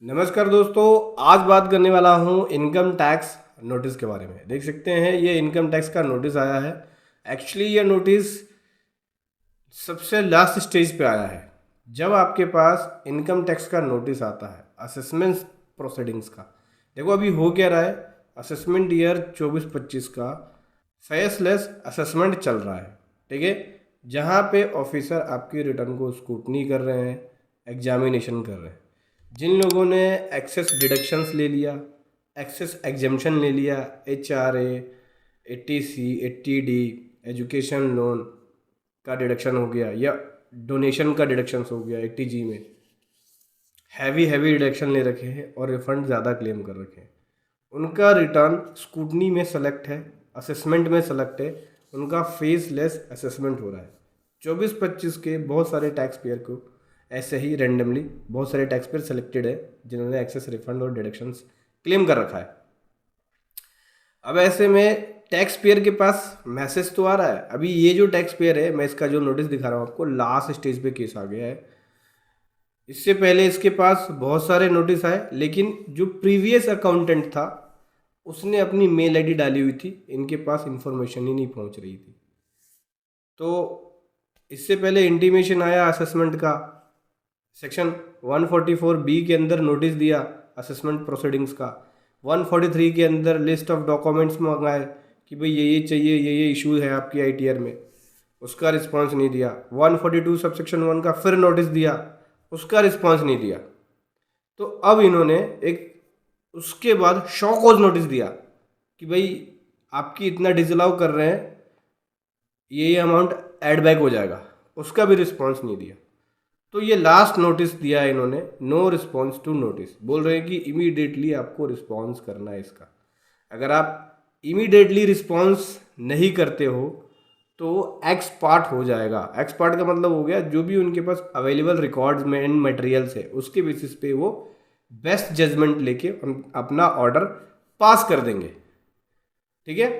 नमस्कार दोस्तों, आज बात करने वाला हूँ इनकम टैक्स नोटिस के बारे में। देख सकते हैं ये इनकम टैक्स का नोटिस आया है। एक्चुअली ये नोटिस सबसे लास्ट स्टेज पे आया है। जब आपके पास इनकम टैक्स का नोटिस आता है असेसमेंट प्रोसीडिंग्स का, देखो अभी हो क्या रहा है, असेसमेंट ईयर 24-25 का फेसलेस असेसमेंट चल रहा है। ठीक है, जहाँ पे ऑफिसर आपकी रिटर्न को स्क्रूटनी कर रहे हैं, एग्जामिनेशन कर रहे हैं। जिन लोगों ने एक्सेस डिडक्शंस ले लिया, एक्सेस एग्जेम्पशन ले लिया, HRA, 80C, 80D, education loan का डिडक्शन हो गया या डोनेशन का डिडक्शन हो गया, 80G में हैवी हैवी डिडक्शन ले रखे हैं और रिफंड ज़्यादा क्लेम कर रखे हैं, उनका रिटर्न स्क्रूटनी में सेलेक्ट है, असेसमेंट में सेलेक्ट है, उनका फेसलेस असेसमेंट हो रहा है। 24-25 के बहुत सारे टैक्स पेयर को ऐसे ही रैंडमली बहुत सारे टैक्स पेयर सेलेक्टेड है जिन्होंने एक्सेस रिफंड और डिडक्शंस क्लेम कर रखा है। अब ऐसे में टैक्स पेयर के पास मैसेज तो आ रहा है। अभी ये जो टैक्स पेयर है, मैं इसका जो नोटिस दिखा रहा हूँ आपको, लास्ट स्टेज पे केस आ गया है। इससे पहले इसके पास बहुत सारे नोटिस आए, लेकिन जो प्रीवियस अकाउंटेंट था उसने अपनी मेल आईडी डाली हुई थी, इनके पास इंफॉर्मेशन ही नहीं पहुंच रही थी। तो इससे पहले इंटीमेशन आया असेसमेंट का, सेक्शन 144B के अंदर नोटिस दिया असेसमेंट प्रोसीडिंग्स का, 143 के अंदर लिस्ट ऑफ डॉक्यूमेंट्स मंगाए कि भाई ये चाहिए, ये इशू है आपकी ITR में, उसका रिस्पांस नहीं दिया। 142 सबसेक्शन 1 का फिर नोटिस दिया, उसका रिस्पांस नहीं दिया। तो अब इन्होंने एक उसके बाद शॉ कॉज नोटिस दिया कि भाई आपकी इतना डिसअलाउ कर रहे हैं, ये अमाउंट ऐड बैक हो जाएगा, उसका भी रिस्पांस नहीं दिया। तो ये लास्ट नोटिस दिया है इन्होंने, नो रिस्पांस टू नोटिस। बोल रहे हैं कि इमीडिएटली आपको रिस्पांस करना है इसका। अगर आप इमीडिएटली रिस्पांस नहीं करते हो तो एक्स पार्ट हो जाएगा। एक्स पार्ट का मतलब हो गया जो भी उनके पास अवेलेबल रिकॉर्ड्स में एंड मटेरियल्स है उसके बेसिस पे वो बेस्ट जजमेंट लेके अपना ऑर्डर पास कर देंगे। ठीक है,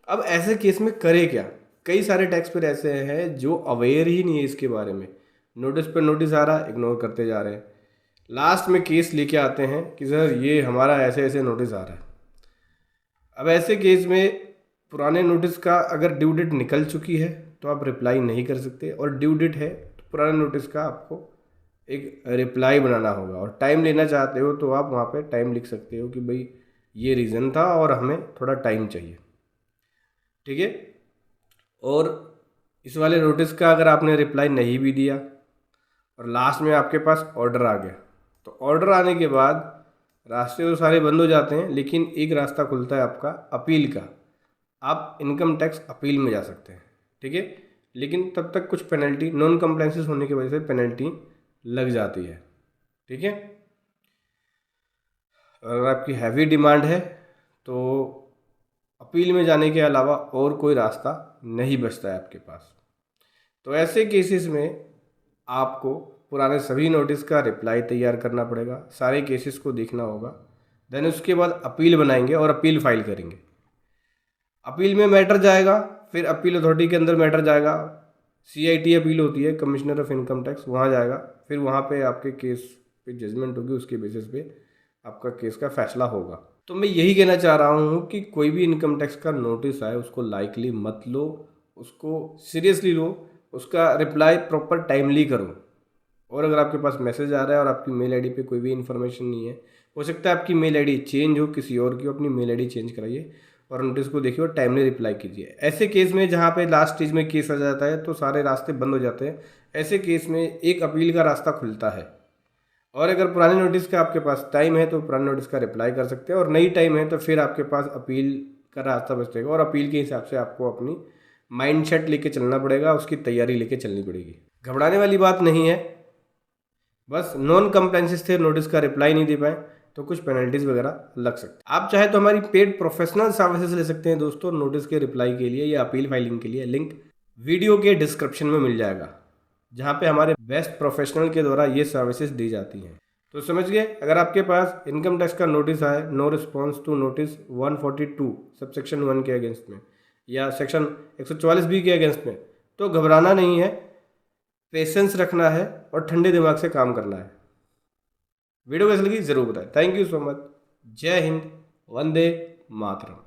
अब ऐसे केस में करे क्या? कई सारे टैक्स पेयर ऐसे हैं जो अवेयर ही नहीं है इसके बारे में, नोटिस पे नोटिस आ रहा है, इग्नोर करते जा रहे हैं। लास्ट में केस लेके आते हैं कि सर ये हमारा ऐसे ऐसे नोटिस आ रहा है। अब ऐसे केस में पुराने नोटिस का अगर ड्यू डेट निकल चुकी है तो आप रिप्लाई नहीं कर सकते, और ड्यू डेट है तो पुराने नोटिस का आपको एक रिप्लाई बनाना होगा। और टाइम लेना चाहते हो तो आप वहाँ पे टाइम लिख सकते हो कि भाई ये रीज़न था और हमें थोड़ा टाइम चाहिए। ठीक है, और इस वाले नोटिस का अगर आपने रिप्लाई नहीं भी दिया और लास्ट में आपके पास ऑर्डर आ गया, तो ऑर्डर आने के बाद रास्ते तो सारे बंद हो जाते हैं, लेकिन एक रास्ता खुलता है आपका अपील का। आप इनकम टैक्स अपील में जा सकते हैं। ठीक है, लेकिन तब तक कुछ पेनल्टी, नॉन कंप्लायंसेस होने की वजह से पेनल्टी लग जाती है। ठीक है, अगर आपकी हैवी डिमांड है तो अपील में जाने के अलावा और कोई रास्ता नहीं बचता है आपके पास। तो ऐसे केसेस में आपको पुराने सभी नोटिस का रिप्लाई तैयार करना पड़ेगा, सारे केसेस को देखना होगा, देन उसके बाद अपील बनाएंगे और अपील फाइल करेंगे। अपील में मैटर जाएगा, फिर अपील अथॉरिटी के अंदर मैटर जाएगा, CIT अपील होती है, कमिश्नर ऑफ इनकम टैक्स, वहाँ जाएगा, फिर वहाँ पे आपके केस पे जजमेंट होगी, उसके बेसिस पे आपका केस का फैसला होगा। तो मैं यही कहना चाह रहा हूँ कि कोई भी इनकम टैक्स का नोटिस आए उसको लाइकली मत लो, उसको सीरियसली लो, उसका रिप्लाई प्रॉपर टाइमली करो। और अगर आपके पास मैसेज आ रहा है और आपकी मेल आईडी पे कोई भी इन्फॉर्मेशन नहीं है, हो सकता है आपकी मेल आईडी चेंज हो, किसी और की हो, अपनी मेल आईडी चेंज कराइए और नोटिस को देखिए और टाइमली रिप्लाई कीजिए। ऐसे केस में जहाँ पे लास्ट स्टेज में केस आ जाता है तो सारे रास्ते बंद हो जाते हैं, ऐसे केस में एक अपील का रास्ता खुलता है। और अगर पुराने नोटिस का आपके पास टाइम है तो पुराने नोटिस का रिप्लाई कर सकते हैं, और नई टाइम है तो फिर आपके पास अपील का रास्ता बचेगा, और अपील के हिसाब से आपको अपनी माइंड सेट लेके चलना पड़ेगा, उसकी तैयारी लेके चलनी पड़ेगी। घबराने वाली बात नहीं है, बस नॉन कंप्लायंसेस थे, नोटिस का रिप्लाई नहीं दे पाए तो कुछ पेनल्टीज वगैरह लग सकती है। आप चाहे तो हमारी पेड प्रोफेशनल सर्विसेज ले सकते हैं दोस्तों, नोटिस के रिप्लाई के लिए या अपील फाइलिंग के लिए। लिंक वीडियो के डिस्क्रिप्शन में मिल जाएगा, जहाँ पे हमारे बेस्ट प्रोफेशनल के द्वारा ये सर्विसेज दी जाती हैं। तो समझ गए, अगर आपके पास इनकम टैक्स का नोटिस आए, no response to notice 142 subsection 1 के अगेंस्ट में या सेक्शन 144B के अगेंस्ट में, तो घबराना नहीं है, पेशेंस रखना है और ठंडे दिमाग से काम करना है। वीडियो कैसी लगी जरूर बताएं। Thank you so much. जय हिंद, वंदे मातरम।